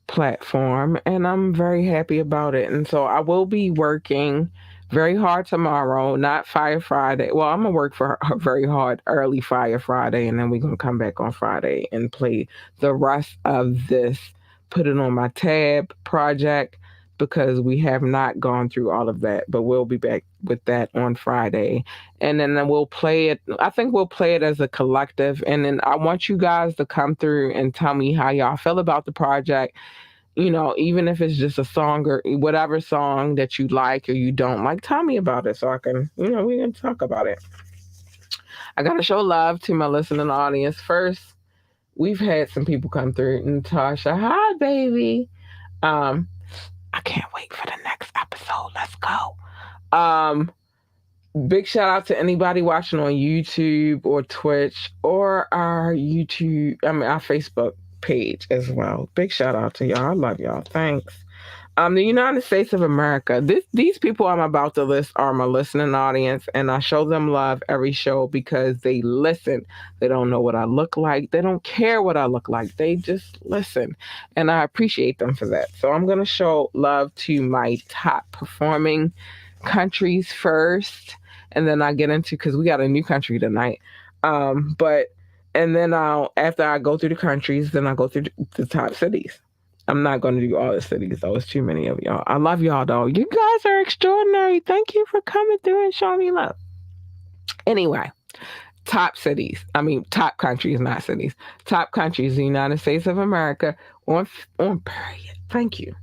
platform, and I'm very happy about it. And so I will be working very hard tomorrow, not Fire Friday. Well, I'm gonna work for very hard early Fire Friday, and then we're gonna come back on Friday and play the rest of this, put it on my tab project, because we have not gone through all of that, but we'll be back with that on Friday. And then we'll play it. I think we'll play it as a collective. And then I want you guys to come through and tell me how y'all feel about the project. Even if it's just a song or whatever song that you like or you don't like, tell me about it so I can, we can talk about it. I got to show love to my listening audience. First, we've had some people come through. Natasha, hi, baby. I can't wait for the next episode. Let's go. Big shout out to anybody watching on YouTube or Twitch or our Facebook page as well. Big shout out to y'all. I love y'all. Thanks. The United States of America. These people I'm about to list are my listening audience, and I show them love every show because they listen. They don't know what I look like. They don't care what I look like. They just listen, and I appreciate them for that. So I'm going to show love to my top performing countries first, and then I get into, because we got a new country tonight. And then after I go through the countries, then I'll go through the top cities. I'm not going to do all the cities, though. It's too many of y'all. I love y'all, though. You guys are extraordinary. Thank you for coming through and showing me love. Anyway, top countries, not cities. Top countries, the United States of America on period. Thank you.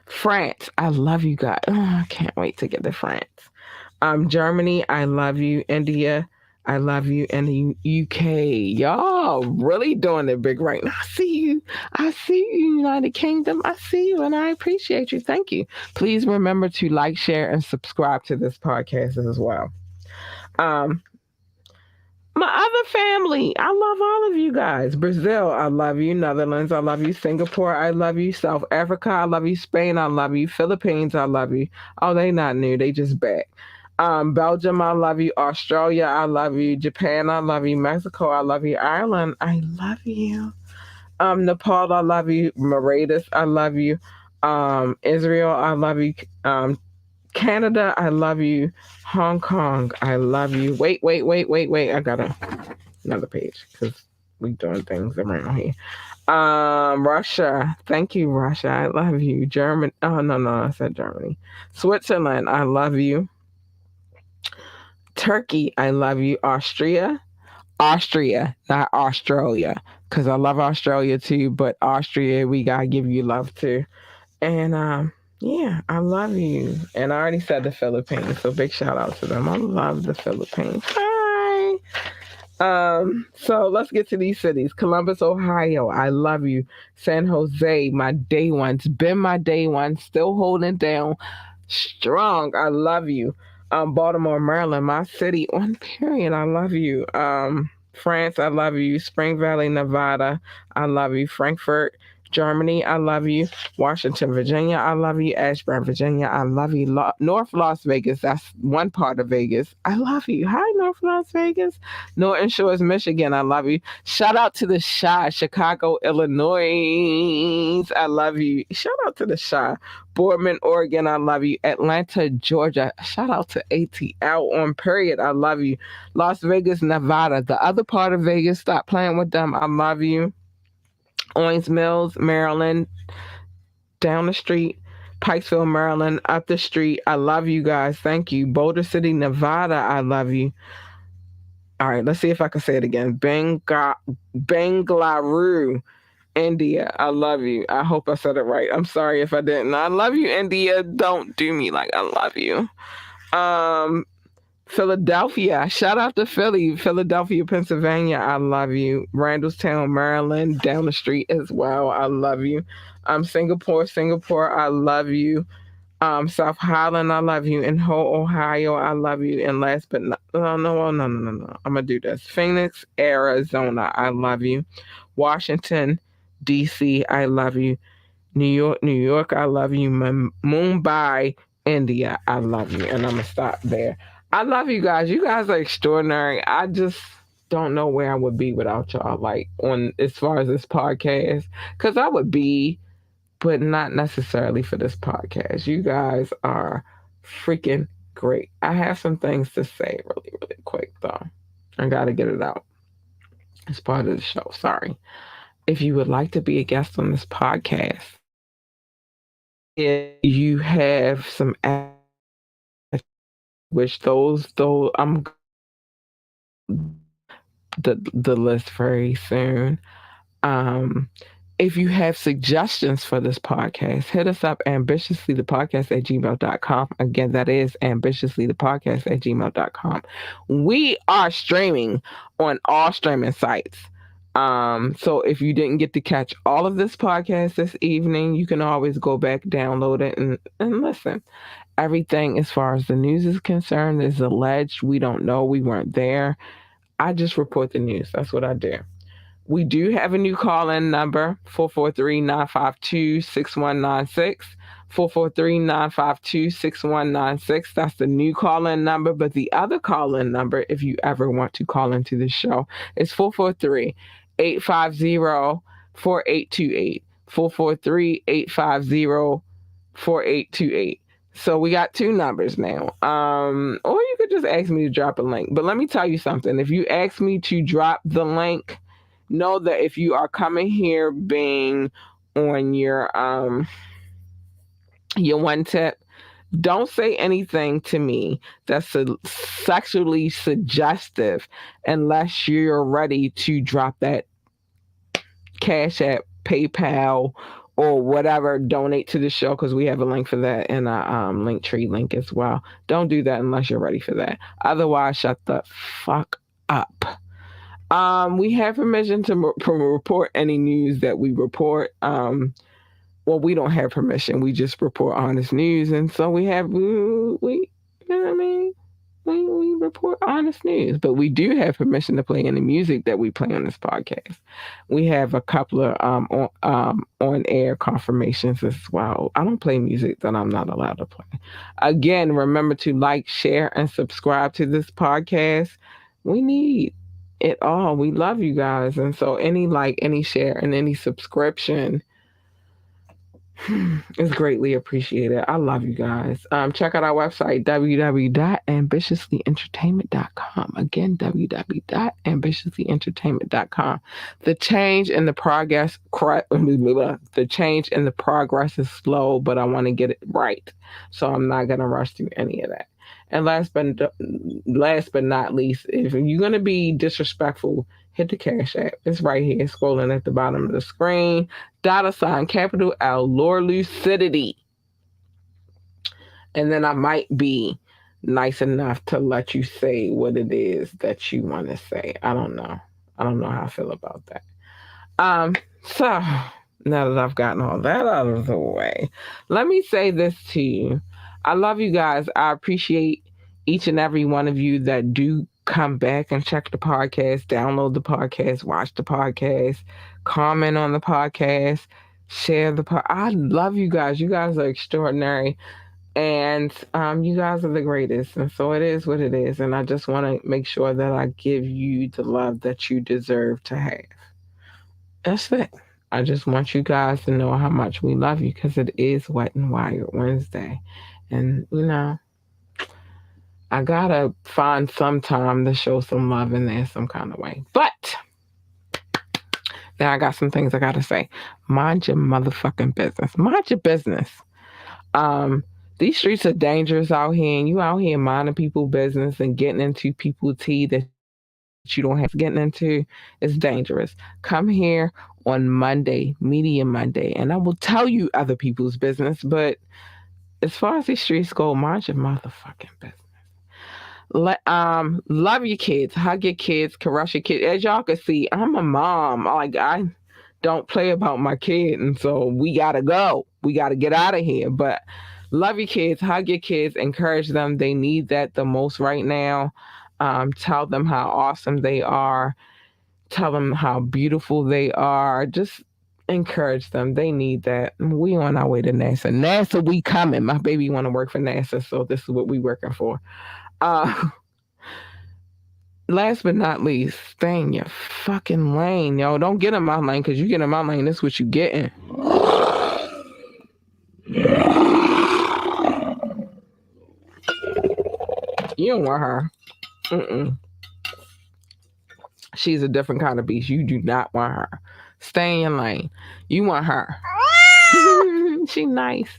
France, I love you guys. Oh, I can't wait to get to France. Germany, I love you. India, I love you. And the UK, y'all really doing it big right now. I see you. United Kingdom. I see you, and I appreciate you. Thank you. Please remember to like, share, and subscribe to this podcast as well. My other family, I love all of you guys. Brazil, I love you. Netherlands, I love you. Singapore, I love you. South Africa, I love you. Spain, I love you. Philippines, I love you. Oh, they not new. They just back. Belgium, I love you. Australia, I love you. Japan, I love you. Mexico, I love you. Ireland, I love you. Nepal, I love you. Mauritius, I love you. Israel, I love you. Canada, I love you. Hong Kong, I love you. Wait. I got another page because we doing things around here. Russia, thank you, Russia. I love you. Germany, oh no, I said Germany. Switzerland, I love you. Turkey, I love you. Austria, not Australia, because I love Australia too, but Austria, we gotta give you love too. And yeah, I love you. And I already said the Philippines, so big shout out to them. I love the Philippines. Hi. So let's get to these cities. Columbus, Ohio, I love you. San Jose, my day ones, been my day one, still holding down strong. I love you. Baltimore, Maryland, my city on period. I love you. France, I love you. Spring Valley, Nevada, I love you. Frankfurt, Germany, I love you. Washington, Virginia, I love you. Ashburn, Virginia, I love you. North Las Vegas, that's one part of Vegas. I love you. Hi, North Las Vegas. Norton Shores, Michigan, I love you. Shout out to the Chi, Chicago, Illinois. I love you. Shout out to the Chi. Boardman, Oregon, I love you. Atlanta, Georgia. Shout out to ATL on period. I love you. Las Vegas, Nevada, the other part of Vegas. Stop playing with them. I love you. Owings Mills, Maryland, down the street. Pikesville, Maryland, up the street. I love you guys. Thank you. Boulder City, Nevada, I love you. All right, let's see if I can say it again. Bangalore, India, I love you. I hope I said it right. I'm sorry if I didn't. I love you, India. Don't do me like I love you. Philadelphia, shout out to Philly. Philadelphia, Pennsylvania, I love you. Randallstown, Maryland, down the street as well, I love you. Singapore, I love you. South Highland, I love you. In Ohio, I love you. And last but not, no. I'm gonna do this. Phoenix, Arizona, I love you. Washington, DC, I love you. New York, I love you. Mumbai, India, I love you. And I'm going to stop there. I love you guys. You guys are extraordinary. I just don't know where I would be without y'all, like on as far as this podcast. Because I would be, but not necessarily for this podcast. You guys are freaking great. I have some things to say really, really quick, though. I got to get it out. It's part of the show. Sorry. If you would like to be a guest on this podcast, if you have some, which those I'm the list very soon. Um, if you have suggestions for this podcast, hit us up ambitiouslythepodcast@gmail.com. Again, that is ambitiouslythepodcast@gmail.com. We are streaming on all streaming sites. So if you didn't get to catch all of this podcast this evening, you can always go back, download it, and listen. Everything as far as the news is concerned is alleged. We don't know. We weren't there. I just report the news. That's what I do. We do have a new call-in number, 443-952-6196. 443-952-6196. That's the new call-in number. But the other call-in number, if you ever want to call into the show, is 443-850-4828. 443-850-4828. So we got two numbers now. Or you could just ask me to drop a link. But let me tell you something. If you ask me to drop the link, know that if you are coming here being on your one tip, don't say anything to me that's sexually suggestive unless you're ready to drop that Cash App, PayPal, or whatever, donate to the show, because we have a link for that and a Linktree link as well. Don't do that unless you're ready for that. Otherwise, shut the fuck up. We have permission to report any news that we report. Well, we don't have permission. We just report honest news. And so we you know what I mean? We report honest news, but we do have permission to play any music that we play on this podcast. We have a couple of on-air confirmations as well. I don't play music that I'm not allowed to play. Again, remember to like, share, and subscribe to this podcast. We need it all. We love you guys. And so any like, any share, and any subscription is greatly appreciated. I love you guys. Check out our website, www.ambitiouslyentertainment.com. Again, www.ambitiouslyentertainment.com. The change in the progress is slow, but I want to get it right. So I'm not going to rush through any of that. And last but not least, if you're going to be disrespectful, hit the Cash App. It's right here, scrolling at the bottom of the screen. $, capital L, Lore Lucidity. And then I might be nice enough to let you say what it is that you want to say. I don't know. I don't know how I feel about that. So now that I've gotten all that out of the way, let me say this to you. I love you guys. I appreciate each and every one of you that do come back and check the podcast, download the podcast, watch the podcast, comment on the podcast, share the podcast. I love you guys. You guys are extraordinary. And you guys are the greatest. And so it is what it is. And I just want to make sure that I give you the love that you deserve to have. That's it. I just want you guys to know how much we love you, because it is Wet and Wired Wednesday. And, you know, I gotta find some time to show some love in there some kind of way. But now I got some things I gotta say. Mind your motherfucking business. Mind your business. These streets are dangerous out here, and you out here minding people's business and getting into people's tea that you don't have to get into. It's dangerous. Come here on Monday, Media Monday, and I will tell you other people's business, but as far as these streets go, mind your motherfucking business. Love your kids, hug your kids, caress your kids. As y'all can see, I'm a mom. Like, I don't play about my kid, and so we gotta go. We gotta get out of here. But love your kids, hug your kids, encourage them. They need that the most right now. Tell them how awesome they are. Tell them how beautiful they are. Just Encourage them. They need that. We on our way to NASA. NASA, we coming. My baby want to work for NASA, so this is what we working for. Last but not least, stay in your fucking lane, yo. Don't get in my lane, because you get in my lane, that's what you getting. You don't want her. Mm-mm. She's a different kind of beast. You do not want her. Stay in your lane. You want her. She nice.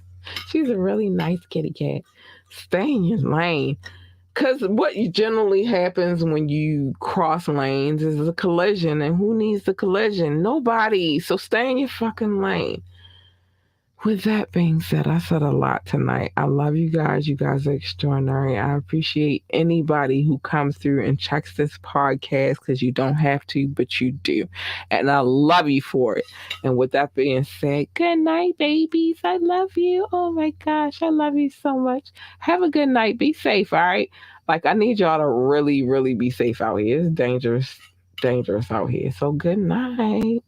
She's a really nice kitty cat. Stay in your lane. Because what generally happens when you cross lanes is a collision. And who needs the collision? Nobody. So stay in your fucking lane. With that being said, I said a lot tonight. I love you guys. You guys are extraordinary. I appreciate anybody who comes through and checks this podcast, because you don't have to, but you do. And I love you for it. And with that being said, good night, babies. I love you. Oh my gosh, I love you so much. Have a good night. Be safe, all right? Like, I need y'all to really, really be safe out here. It's dangerous out here. So good night.